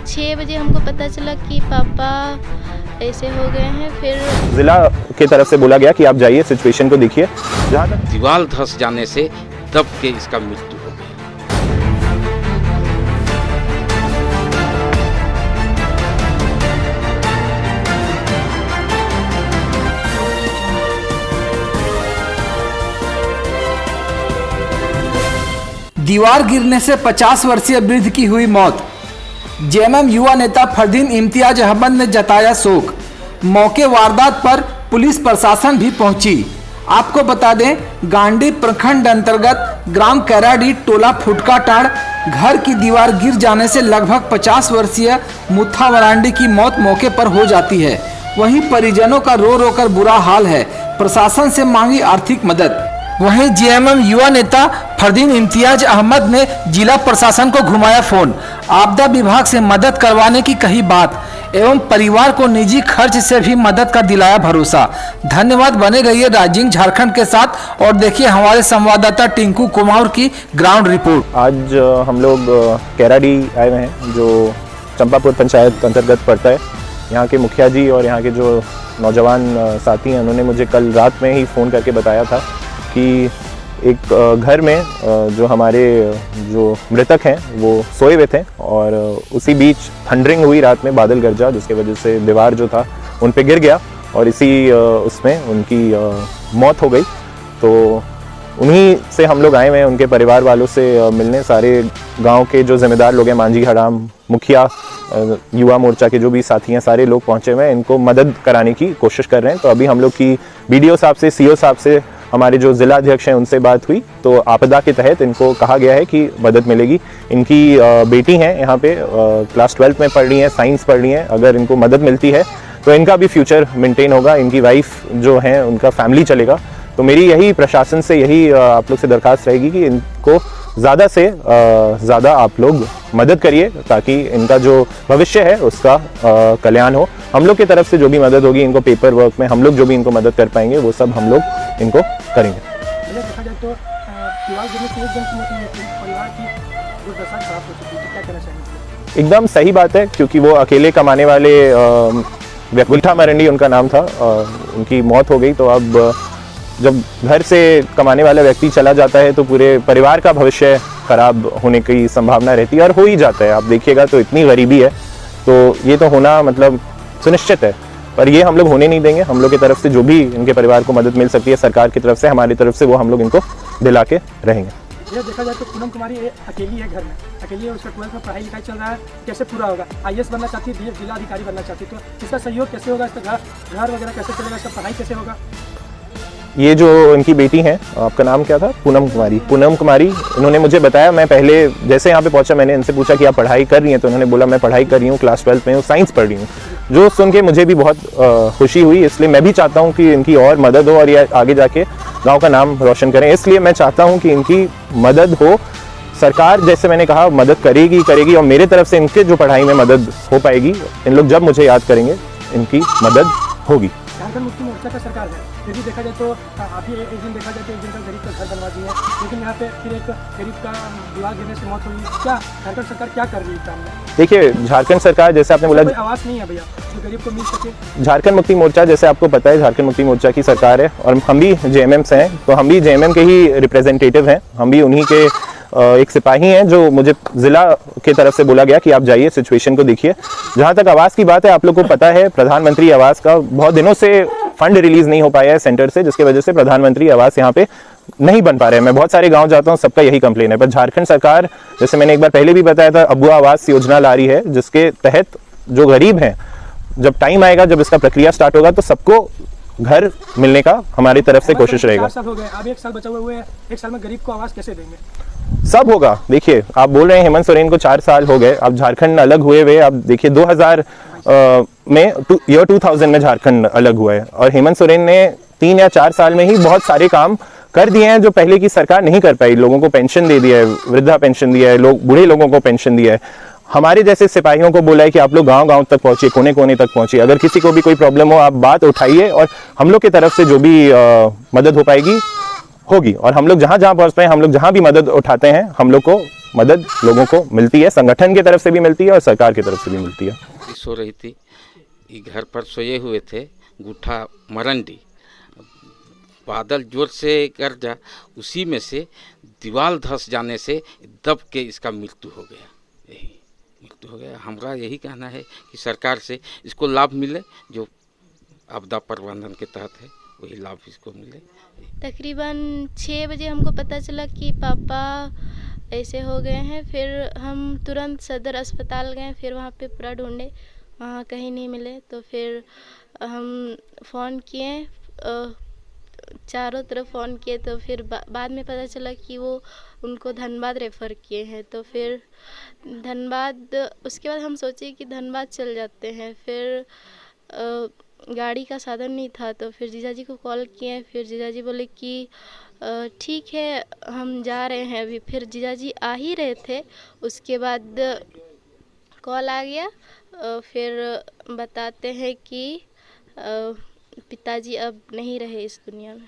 6 बजे हमको पता चला कि पापा ऐसे हो गए हैं। फिर जिला की तरफ से बोला गया कि आप जाइए, सिचुएशन को देखिए। जहाँ तक दीवार धंस जाने से दब के इसका मृत्यु हो गया। दीवार गिरने से 50 वर्षीय वृद्ध की हुई मौत। जेएमएम युवा नेता फरदीन इम्तियाज अहमद ने जताया शोक। मौके वारदात पर पुलिस प्रशासन भी पहुंची। आपको बता दें, गांडी प्रखंड अंतर्गत ग्राम कैराडी टोला फुटकाटाड़ घर की दीवार गिर जाने से लगभग 50 वर्षीय मुथा मरांडी की मौत मौके पर हो जाती है। वहीं परिजनों का रो रो कर बुरा हाल है। प्रशासन से मांगी आर्थिक मदद। वहीं जेएमएम युवा नेता फरदीन इम्तियाज अहमद ने जिला प्रशासन को घुमाया फोन। आपदा विभाग से मदद करवाने की कही बात एवं परिवार को निजी खर्च से भी मदद का दिलाया भरोसा। धन्यवाद। बने रहिए राइजिंग झारखंड के साथ और देखिए हमारे संवाददाता टिंकू कुमार की ग्राउंड रिपोर्ट। आज हम लोग कैराडी आए हुए हैं, जो चंपापुर पंचायत अंतर्गत पड़ता है। यहाँ के मुखिया जी और यहाँ के जो नौजवान साथी हैं, उन्होंने मुझे कल रात में ही फ़ोन करके बताया था कि एक घर में जो हमारे जो मृतक हैं वो सोए हुए थे और उसी बीच थंडरिंग हुई रात में, बादल गरजा, जिसके वजह से दीवार जो था उन पे गिर गया और इसी उसमें उनकी मौत हो गई। तो उन्हीं से हम लोग आए हुए हैं, उनके परिवार वालों से मिलने। सारे गांव के जो जिम्मेदार लोग हैं, मांझी हराम, मुखिया, युवा मोर्चा के जो भी साथी हैं, सारे लोग पहुंचे हुए हैं। इनको मदद कराने की कोशिश कर रहे हैं। तो अभी हम लोग की बीडीओ साहब से, सीओ साहब से, हमारे जो जिला अध्यक्ष हैं उनसे बात हुई। तो आपदा के तहत इनको कहा गया है कि मदद मिलेगी। इनकी बेटी हैं यहाँ पे, क्लास 12 में पढ़ रही हैं, साइंस पढ़ रही हैं। अगर इनको मदद मिलती है तो इनका भी फ्यूचर मेंटेन होगा, इनकी वाइफ जो है उनका फैमिली चलेगा। तो मेरी यही प्रशासन से यही आप लोग से दरख्वास्त रहेगी कि इनको ज़्यादा से ज़्यादा आप लोग मदद करिए ताकि इनका जो भविष्य है उसका कल्याण हो। हम लोग की तरफ से जो भी मदद होगी, इनको पेपर वर्क में हम लोग जो भी इनको मदद कर पाएंगे वो सब हम लोग इनको करेंगे। देखा जाए तो परिवार की दुर्दशा खराब हो चुकी है, क्या कहना चाहेंगे? एकदम सही बात है, क्योंकि वो अकेले कमाने वाले मुथा मरांडी उनका नाम था, उनकी मौत हो गई। तो अब जब घर से कमाने वाला व्यक्ति चला जाता है तो पूरे परिवार का भविष्य खराब होने की संभावना रहती है और हो ही जाता है। आप देखिएगा तो इतनी गरीबी है, तो ये तो होना मतलब सुनिश्चित है, पर ये हम लोग होने नहीं देंगे। हम लोग की तरफ से जो भी इनके परिवार को मदद मिल सकती है सरकार की तरफ से, हमारी तरफ से, वो हम लोग इनको दिला के रहेंगे। ये देखा जाए तो पूनम कुमारी अकेली है घर में, अकेली है, उसका 12th में पढ़ाई लिखाई चल रहा है, कैसे पूरा होगा? IAS बनना चाहती है, जिला अधिकारी बनना चाहती है, तो इसका सहयोग कैसे होगा? इसका घर वगैरह कैसे चलेगा? इसका पढ़ाई कैसे होगा? ये जो इनकी बेटी हैं, आपका नाम क्या था? पूनम कुमारी। पूनम कुमारी, इन्होंने मुझे बताया, मैं पहले जैसे यहाँ पे पहुँचा मैंने इनसे पूछा कि आप पढ़ाई कर रही हैं, तो उन्होंने बोला मैं पढ़ाई कर रही हूँ, क्लास 12 में हूँ, साइंस पढ़ रही हूँ। जो सुन के मुझे भी बहुत खुशी हुई। इसलिए मैं भी चाहता हूँ कि इनकी और मदद हो और ये आगे जाके गाँव का नाम रोशन करें। इसलिए मैं चाहता हूँ कि इनकी मदद हो। सरकार, जैसे मैंने कहा, मदद करेगी और मेरे तरफ से इनके जो पढ़ाई में मदद हो पाएगी, इन लोग जब मुझे याद करेंगे इनकी मदद होगी। झारखंड मुक्ति मोर्चा का सरकार है, फिर भी देखा जाए तो आप ही एक दिन देखा जाए तो एक दिन का गरीब का घर बनवा दिए, लेकिन यहाँ पे फिर एक गरीब का दीवार गिरने से मौत हुई। क्या झारखंड सरकार क्या कर रही है काम में? देखिए, झारखंड सरकार, जैसे आपने बोला, आवाज़ नहीं है भैया जो गरीब को मिल सके। झारखंड मुक्ति मोर्चा, जैसे आपको पता है, झारखंड मुक्ति मोर्चा की सरकार है और हम भी जेएमएम से हैं, तो हम भी जेएमएम के ही रिप्रेजेंटेटिव हैं। हम भी उन्हीं के एक सिपाही हैं। जो मुझे जिला की तरफ से बोला गया कि आप जाइए, सिचुएशन को देखिए। जहाँ तक आवास की बात है, आप लोग को पता है प्रधानमंत्री आवास का बहुत दिनों से फंड रिलीज नहीं हो पाया है सेंटर से, जिसकी वजह से प्रधानमंत्री आवास यहाँ पे नहीं बन पा रहे हैं। मैं बहुत सारे गांव जाता हूँ, सबका यही कंप्लेन है। पर झारखंड सरकार, जैसे मैंने एक बार पहले भी बताया था, अबुआ आवास योजना ला रही है, जिसके तहत जो गरीब हैं, जब टाइम आएगा, जब इसका प्रक्रिया स्टार्ट होगा, तो सबको घर मिलने का हमारी तरफ से कोशिश रहेगा। 4 साल हो गए, अब 1 साल बचा हुआ है, 1 साल में गरीब को आवास कैसे देंगे? सब होगा। देखिए, आप बोल रहे हैं हेमंत सोरेन को 4 साल हो गए, अब झारखंड अलग हुए हुए। अब देखिए 2000 में ईयर 2000 में झारखंड अलग हुआ है और हेमंत सोरेन ने 3 या 4 साल में ही बहुत सारे काम कर दिए हैं जो पहले की सरकार नहीं कर पाई। लोगों को पेंशन दे दिया है, वृद्धा पेंशन दिया है, बूढ़े लोगों को पेंशन दिया है। हमारे जैसे सिपाहियों को बोला है कि आप लोग गांव-गांव तक पहुंचिए, कोने कोने तक पहुंचिए। अगर किसी को भी कोई प्रॉब्लम हो, आप बात उठाइए और हम लोग की तरफ से जो भी मदद हो पाएगी होगी। और हम लोग जहां जहां पहुंचते हैं, हम लोग जहां भी मदद उठाते हैं, हम लोग को मदद लोगों को मिलती है, संगठन की तरफ से भी मिलती है और सरकार की तरफ से भी मिलती है। सो रही थी, ये घर पर सोए हुए थे, गुठा मरंडी, बादल जोर से गरजा, उसी में से दीवार धंस जाने से दब के इसका मृत्यु हो गया। यही मृत्यु हो गया। हमारा यही कहना है कि सरकार से इसको लाभ मिले, जो आपदा प्रबंधन के तहत है वही लाभ इसको मिले। तकरीबन 6 बजे हमको पता चला कि पापा ऐसे हो गए हैं। फिर हम तुरंत सदर अस्पताल गए, फिर वहाँ पे पूरा ढूंढे, वहाँ कहीं नहीं मिले। तो फिर हम फ़ोन किए, चारों तरफ फ़ोन किए। तो फिर बाद में पता चला कि वो उनको धनबाद रेफ़र किए हैं। तो फिर धनबाद, उसके बाद हम सोचे कि धनबाद चल जाते हैं। फिर गाड़ी का साधन नहीं था, तो फिर जीजाजी को कॉल किए। फिर जीजाजी बोले कि ठीक है हम जा रहे हैं अभी। फिर जीजाजी आ ही रहे थे, उसके बाद कॉल आ गया। फिर बताते हैं कि पिताजी अब नहीं रहे इस दुनिया में।